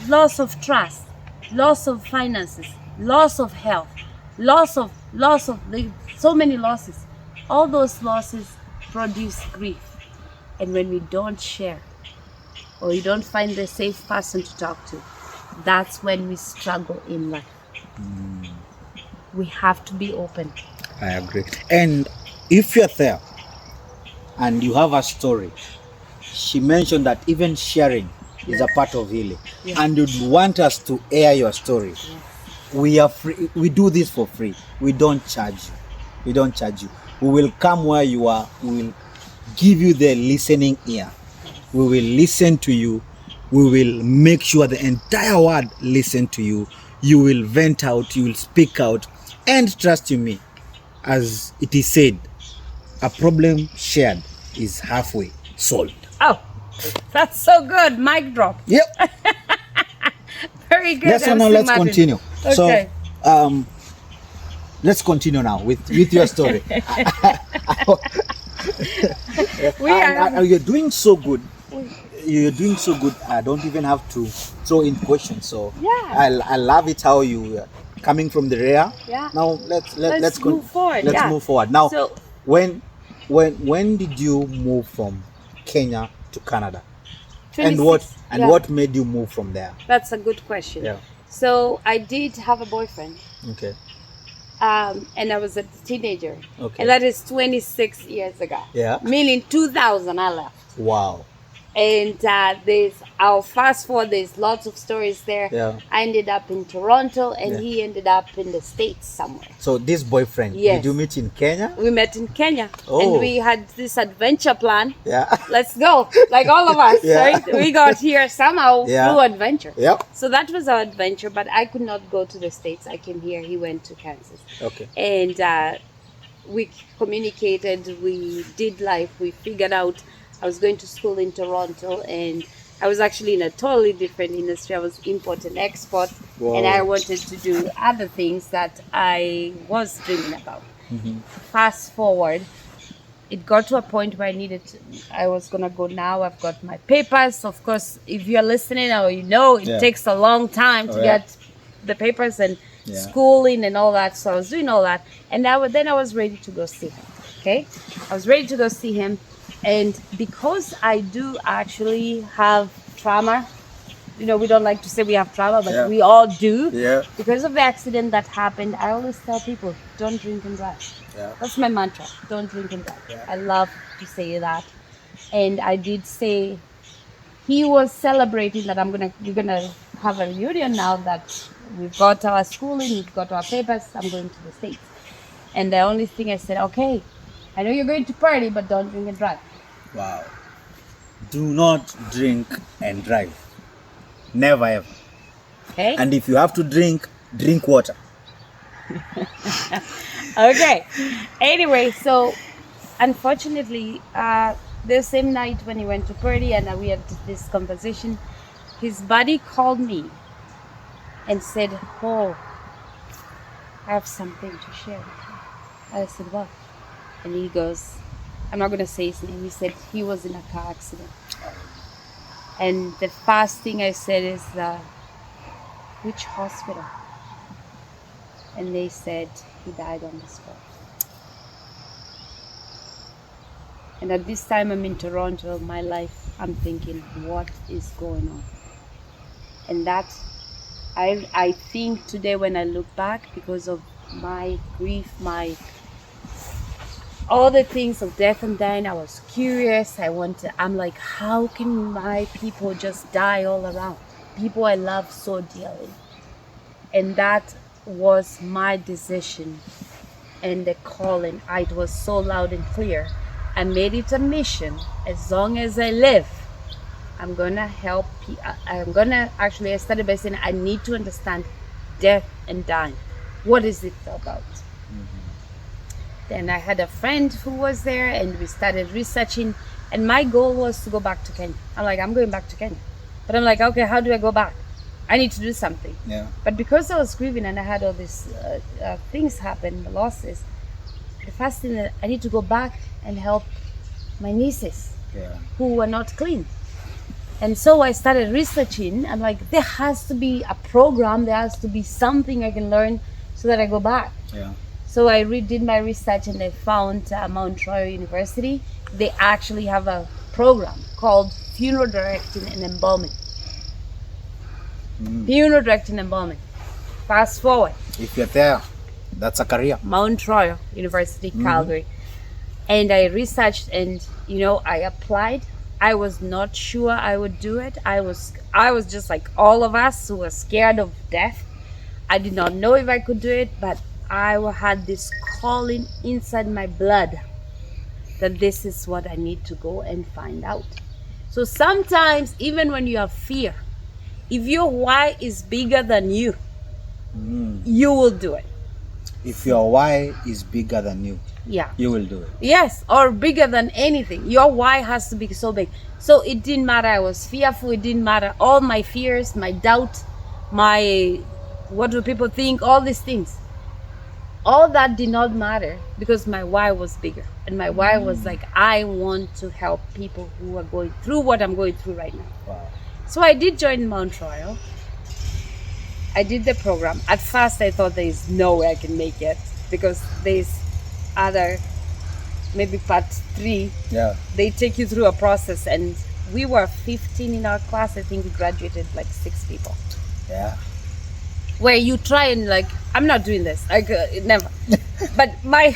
Loss of trust, loss of finances, loss of health, loss of so many losses. All those losses produce grief. And when we don't share, or you don't find the safe person to talk to, that's when we struggle in life. We have to be open. I agree. And if you're there and you have a story, she mentioned that even sharing is a part of healing. Yeah. And you'd want us to air your story. We are free. We do this for free. We don't charge you. We don't charge you. We will come where you are. We will give you the listening ear. We will listen to you. We will make sure the entire world listen to you. You will vent out. You will speak out. And trust you me, as it is said, a problem shared is halfway solved. Oh, that's so good. Mic drop. Yep. Very good. Let's now let's Martin. continue. Okay. So let's continue now with your story. We are. And you're doing so good. You're doing so good. I don't even have to throw in questions. So Yeah. I love it how you coming from the rear. Yeah. Now let's move forward. Let's Yeah. move forward. Now, So- when did you move from Kenya to Canada? And 26, yeah. what made you move from there? That's a good question. Yeah. So I did have a boyfriend, Okay. and I was a teenager, Okay. and that is 26 years ago. Yeah. Meaning 2000, I left. Wow. And I'll fast forward, there's lots of stories there. Yeah. I ended up in Toronto, and Yeah. he ended up in the States somewhere. So this boyfriend, Yes. did you meet in Kenya? We met in Kenya, Oh. and we had this adventure plan. Yeah. Let's go, like all of us, Yeah. right? We got here somehow Yeah. through adventure. Yep. So that was our adventure, but I could not go to the States. I came here, he went to Kansas. Okay. And we communicated, we did life, we figured out. I was going to school in Toronto, and I was actually in a totally different industry. I was import and export, Wow. and I wanted to do other things that I was dreaming about. Fast forward, it got to a point where I was gonna go now. I've got my papers. Of course, if you're listening or it Yeah. takes a long time to Oh, yeah. get the papers and Yeah. schooling and all that. So I was doing all that, and then I was ready to go see him. Okay, I was ready to go see him, and because I do actually have trauma, we don't like to say we have trauma, but Yeah. we all do. Yeah. Because of the accident that happened, I always tell people, don't drink and drive. Yeah. That's my mantra. Don't drink and drive. I love to say that. And I did say he was celebrating that we're gonna have a reunion now that we've got our schooling, we've got our papers, I'm going to the States. And the only thing I said, okay, I know you're going to party, but don't drink and drive. Wow. Do not drink and drive. Never ever. Okay? And if you have to drink water. Okay. Anyway, so unfortunately, the same night when he went to party and we had this conversation, his buddy called me and said, "Oh, I have something to share with you." I said, "What?" And he goes, I'm not going to say his name. He said he was in a car accident. And the first thing I said is, which hospital? And they said he died on the spot. And at this time, I'm in Toronto. My life, I'm thinking, what is going on? And that, I think today when I look back, because of my grief, all the things of death and dying, I was curious. I'm like, how can my people just die all around? People I love so dearly. And that was my decision and the calling. It was so loud and clear. I made it a mission. As long as I live, I'm gonna help people. I started by saying I need to understand death and dying. What is it about? Then I had a friend who was there and we started researching, and my goal was to go back to Kenya. I'm like, I'm going back to Kenya. But I'm like, okay, how do I go back? I need to do something. Yeah. But because I was grieving and I had all these things happen, losses, the first thing that I need to go back and help my nieces who were not clean. And so I started researching. I'm like, there has to be a program, there has to be something I can learn so that I go back. Yeah. So I did my research and I found Mount Royal University. They actually have a program called Funeral Directing and Embalming. Funeral Directing and Embalming. Fast forward. If you're there, that's a career. Mount Royal University, Calgary. And I researched and, I applied. I was not sure I would do it. I was just like all of us who were scared of death. I did not know if I could do it, but I had this calling inside my blood that this is what I need to go and find out. So sometimes, even when you have fear, if your why is bigger than you, you will do it. If your why is bigger than you, Yeah. you will do it. Yes, or bigger than anything. Your why has to be so big. So it didn't matter. I was fearful. It didn't matter. All my fears, my doubt, my what do people think, all these things. All that did not matter because my why was bigger. And my why was like, I want to help people who are going through what I'm going through right now. Wow. So I did join Mount Royal. I did the program. At first I thought there is no way I can make it because there's other, maybe part 3, Yeah. they take you through a process, and we were 15 in our class. I think we graduated like 6 people. Yeah. Where you try and like, I'm not doing this, like never. But my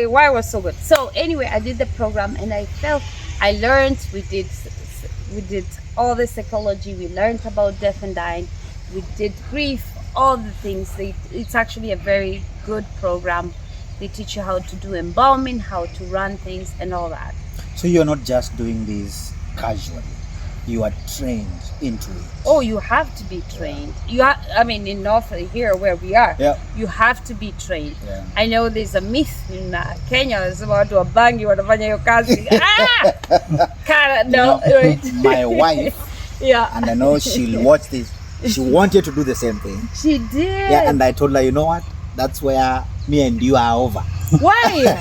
why was so good. So anyway, I did the program and I learned. We did all the psychology. We learned about death and dying. We did grief, all the things. It's actually a very good program. They teach you how to do embalming, how to run things, and all that. So you're not just doing this casually. You are trained into it. Oh, you have to be trained. In North here where we are, Yeah. you have to be trained. Yeah. I know there's a myth in Kenya, nasema watu wa bangi wanafanya hiyo kazi. No, right? My wife, Yeah, and I know she'll watch this, she wanted to do the same thing. she did. Yeah, and I told her, you know what? That's where me and you are over. Why?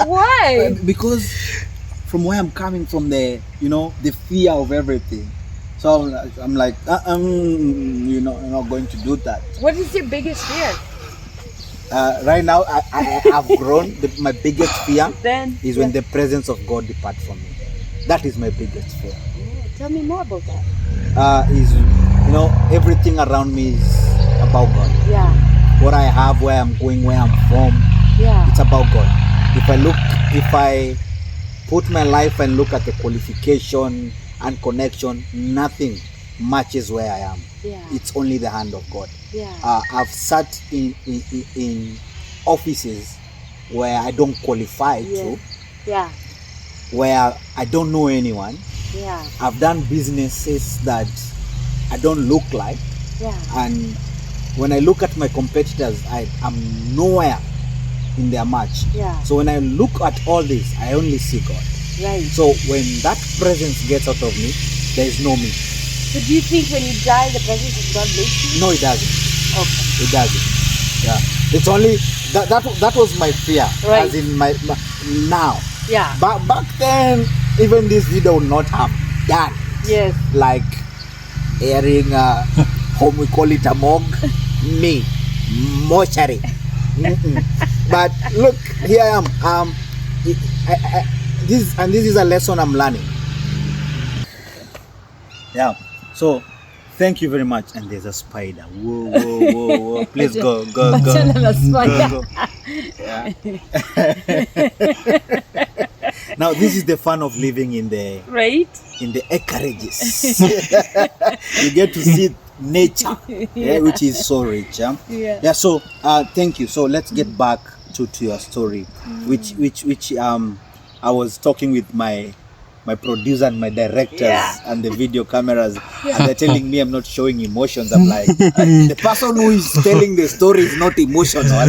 Why? Because from where I'm coming from, the fear of everything. So I'm like, you're not going to do that. What is your biggest fear? Right now, I have grown. My biggest fear Then is when the presence of God departs from me. That is my biggest fear. tell me more about that. Everything around me is about God. Yeah, What I have, where I'm going, where I'm from, yeah, it's about God. If I put my life and look at the qualification and connection, nothing matches where I am. yeah, It's only the hand of God. yeah, I've sat in offices where I don't qualify to, yeah, where I don't know anyone. yeah, I've done businesses that I don't look like, yeah. and when I look at my competitors, I'm nowhere in their match. Yeah. So when I look at all this, I only see God. Right. So when that presence gets out of me, there is no me. So do you think when you die, the presence of God leaves you? No, it doesn't. Okay. It doesn't. Yeah. It's only that was my fear. Right. As in my now. Yeah. But back then, even this video would not have done. Yes. Like airing home, we call it a morgue. Me, mortuary. But look, here I am. this is a lesson I'm learning. Yeah. So thank you very much. And there's a spider. Whoa, whoa, whoa, whoa. Please go. Bachelor spider. Go. Yeah. Now this is the fun of living in the Right? acreages. You get to see nature, which is so rich. Yeah. So thank you. So let's get back to your story, which I was talking with my producer and my directors and the video cameras, and they're telling me I'm not showing emotions. I'm like, the person who is telling the story is not emotional.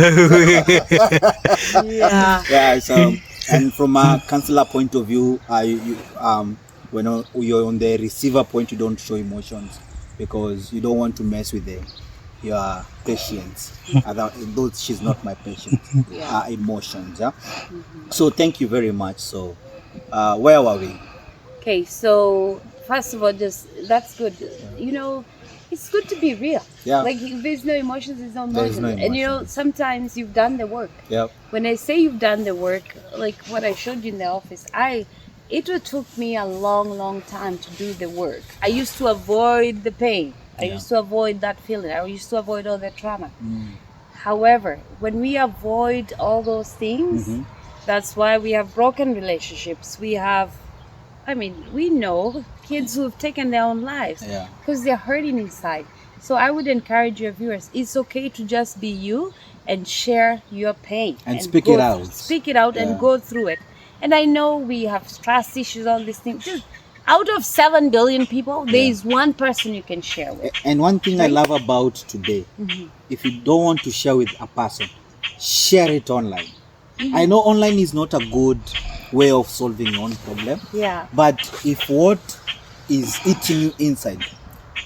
Yeah. So, and from a counselor point of view, when you're on the receiver point, you don't show emotions because you don't want to mess with your patients. Though she's not my patient, emotions. So thank you very much. So where were we? Okay, so first of all, that's good. You know, it's good to be real. Yeah. Like if there's no emotions, there's no There's emotions. no And you know, emotions. sometimes you've done the work. Yep. When I say you've done the work, like what I showed you in the office, it took me a long time to do the work. I used to avoid the pain. I used to avoid that feeling. I used to avoid all the trauma. However, when we avoid all those things, that's why we have broken relationships. We know kids who have taken their own lives because they're hurting inside. So I would encourage your viewers, it's okay to just be you and share your pain. And speak it out. Speak it out and go through it. And I know we have trust issues, all these things. Just out of 7 billion people, there is one person you can share with. And one thing I love about today, if you don't want to share with a person, share it online. I know online is not a good way of solving your own problem. Yeah. But if what is eating you inside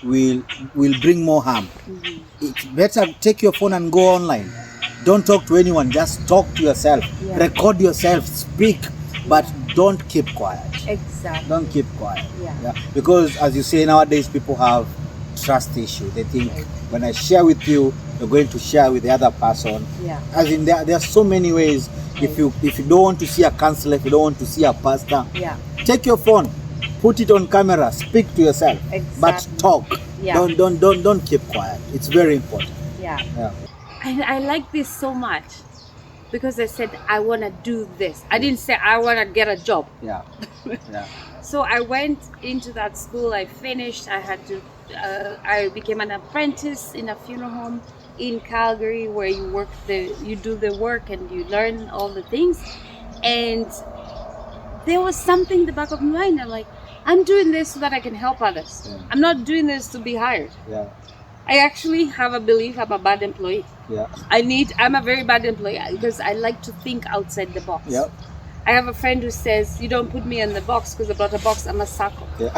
will bring more harm, it's better take your phone and go online. Don't talk to anyone. Just talk to yourself. Yeah. Record yourself. Speak, but don't keep quiet. Exactly. Don't keep quiet. Yeah. Because as you say, nowadays people have trust issue. They think when I share with you, you're going to share with the other person. Yeah. As in there are so many ways. If you don't want to see a counselor, if you don't want to see a pastor, Yeah. take your phone, put it on camera, speak to yourself, but Exactly. talk. Yeah. Don't keep quiet. It's very important. Yeah. Yeah. I like this so much because I said I want to do this. I didn't say I want to get a job. Yeah. Yeah. So I went into that school. I finished. I became an apprentice in a funeral home in Calgary, where you do the work and you learn all the things. And there was something in the back of my mind. I'm like, I'm doing this so that I can help others. Yeah. I'm not doing this to be hired. Yeah. I actually have a belief I'm a bad employee. Yeah. I'm a very bad employee because I like to think outside the box. Yep. I have a friend who says, you don't put me in the box because I brought a box, I'm a circle. Yeah.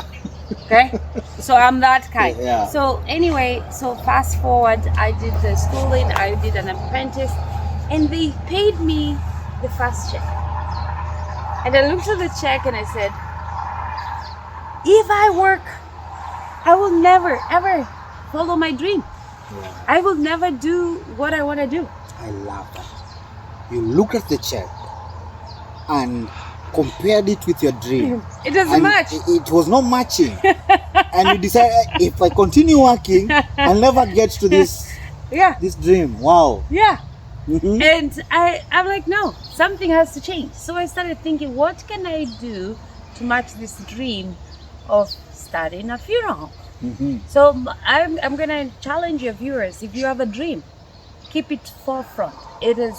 Okay? So I'm that kind. Yeah. So anyway, fast forward, I did the schooling, I did an apprentice, and they paid me the first check. And I looked at the check and I said, if I work, I will never, ever follow my dream. Yeah. I will never do what I want to do. I love that. You look at the check and compared it with your dream. It doesn't And match. It was not matching. And you decide, if I continue working, I'll never get to this Yeah. dream. Wow. Yeah. Mhm. And I'm like, no, something has to change. So I started thinking, what can I do to match this dream of starting a funeral home? Mhm. So I'm gonna challenge your viewers. If you have a dream, keep it forefront. It is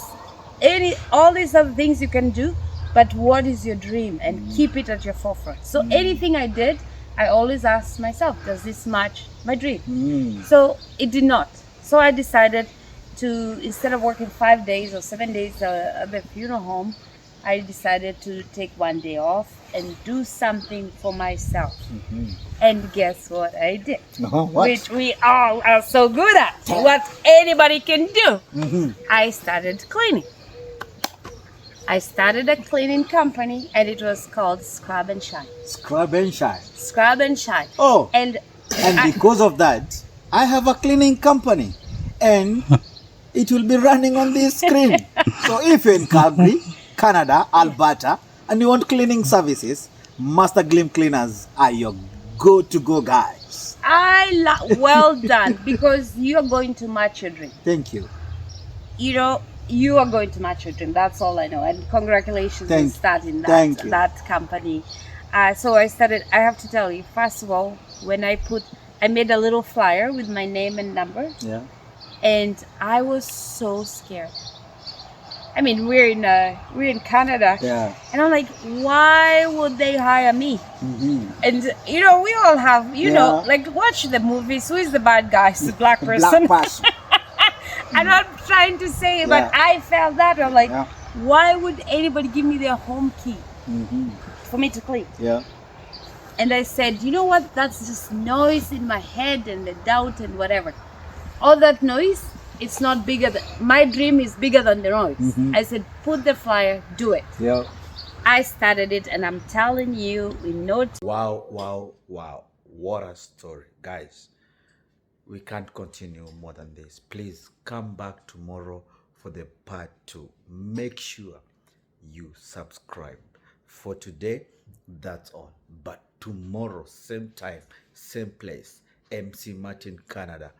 all these other things you can do, but what is your dream? And keep it at your forefront. So anything I did, I always asked myself, does this match my dream? Mm. So it did not. So I decided to, instead of working 5 days or 7 days at the funeral home, I decided to take 1 day off and do something for myself. And guess what I did? What? Which we all are so good at. What anybody can do. Mhm. I started cleaning. I started a cleaning company and it was called Scrub and Shine. Scrub and shine. Scrub and Shine. Oh, And and because of that, I have a cleaning company, and it will be running on this screen. So if you're in Calgary, Canada, Alberta, and you want cleaning services, Master Glim Cleaners are your go-to-go guys. Well done, because you're going to match your dream. Thank you. You know, you are going to match your dream. That's all I know. And congratulations on starting that company. So I have to tell you, first of all, when I made a little flyer with my name and number. Yeah. And I was so scared. I mean, we're in Canada. Yeah. And I'm like, why would they hire me? Mm-hmm. And we all have, like, watch the movies. Who is the bad guy? It's the black person. Black person. I'm not trying to say, but I felt that. I'm like, why would anybody give me their home key for me to clean? Yeah. And I said, you know what? That's just noise in my head and the doubt and whatever. All that noise, it's not bigger than, my dream is bigger than the noise. I said, put the flyer, do it. Yeah. I started it, and I'm telling you, in no time. Wow, wow, wow. What a story. Guys, we can't continue more than this. Please come back tomorrow for the part 2. Make sure you subscribe. For today, that's all. But tomorrow, same time, same place, MC Martin Canada.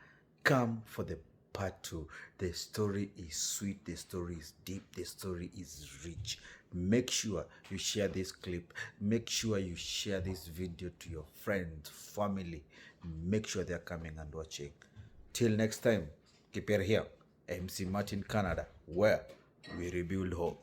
Come for the part 2. The story is sweet, the story is deep, the story is rich. Make sure you share this clip. Make sure you share this video to your friends, family. Make sure they're coming and watching. Till next time, keep it here. MC Martin Canada, where we rebuild hope.